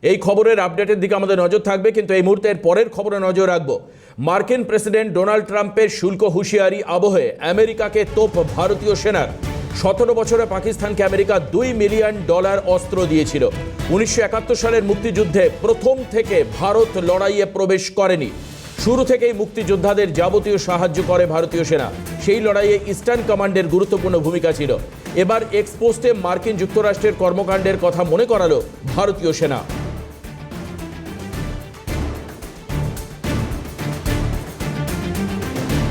এই খবরের আপডেটের দিকে আমাদের নজর থাকবে, কিন্তু এই মুহূর্তের পরের খবরে নজর রাখবো। মার্কিন প্রেসিডেন্ট ডোনাল্ড ট্রাম্পের শুল্ক হুঁশিয়ারি আবহে আমেরিকাকে তোপ ভারতীয় সেনার। 17 বছরে পাকিস্তানকে আমেরিকা $2 মিলিয়ন অস্ত্র দিয়েছিল। 1971 সালের মুক্তিযুদ্ধে প্রথম থেকে ভারত লড়াইয়ে প্রবেশ করেনি। শুরু থেকেই মুক্তিযোদ্ধাদের যাবতীয় সাহায্য করে ভারতীয় সেনা। সেই লড়াইয়ে ইস্টার্ন কমান্ডের গুরুত্বপূর্ণ ভূমিকা ছিল। এবার এক্সপোস্টে মার্কিন যুক্তরাষ্ট্রের কর্মকাণ্ডের কথা মনে করালো ভারতীয় সেনা।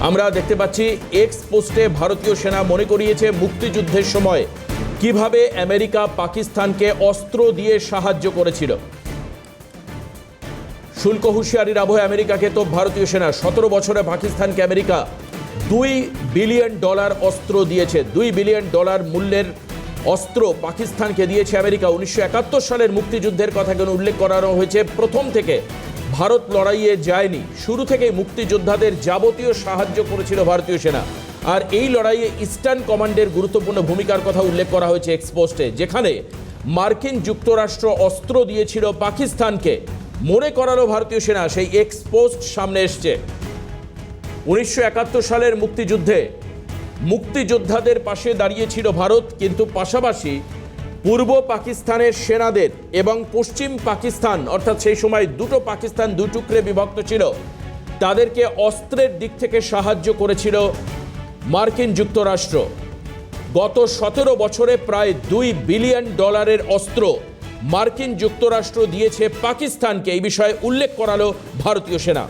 আমরা দেখতে পাচ্ছি এক্সপোস্টে ভারতীয় সেনা মনে করিয়েছে মুক্তিযুদ্ধের সময় কিভাবে আমেরিকা পাকিস্তানকে অস্ত্র দিয়ে সাহায্য করেছিল। শুল্ক হুঁশিয়ারির আবহে আমেরিকাকে তো ভারতীয় সেনা। 17 বছরে পাকিস্তানকে আমেরিকা $2 বিলিয়ন অস্ত্র দিয়েছে। $2 বিলিয়ন মূল্যের অস্ত্র পাকিস্তানকে দিয়েছে আমেরিকা। 1971 সালের মুক্তিযুদ্ধের কথা কেন উল্লেখ করানো হয়েছে। প্রথম থেকে ভারত লড়াইয়ে যায়নি, শুরু থেকে মুক্তিযোদ্ধাদের যাবতীয় সাহায্য করেছিল ভারতীয় সেনা। আর এই লড়াইয়ে ইস্টার্ন কমান্ডের গুরুত্বপূর্ণ ভূমিকার কথা উল্লেখ করা হয়েছে এক্সপোস্টে, যেখানে মার্কিন যুক্তরাষ্ট্র অস্ত্র দিয়েছিল পাকিস্তানকে মনে করালো ভারতীয় সেনা। সেই এক্সপোস্ট সামনে এসছে। 1971 সালের মুক্তিযুদ্ধে মুক্তিযোদ্ধাদের পাশে দাঁড়িয়েছিল ভারত, কিন্তু পাশাপাশি পূর্ব পাকিস্তানের সেনাদের এবং পশ্চিম পাকিস্তান, অর্থাৎ সেই সময় দুটো পাকিস্তান দু টুকরে বিভক্ত ছিল, তাদেরকে অস্ত্রের দিক থেকে সাহায্য করেছিল মার্কিন যুক্তরাষ্ট্র। গত 17 বছরে প্রায় $2 বিলিয়ন অস্ত্র মার্কিন যুক্তরাষ্ট্র দিয়েছে পাকিস্তানকে। এই বিষয়ে উল্লেখ করালো ভারতীয় সেনা।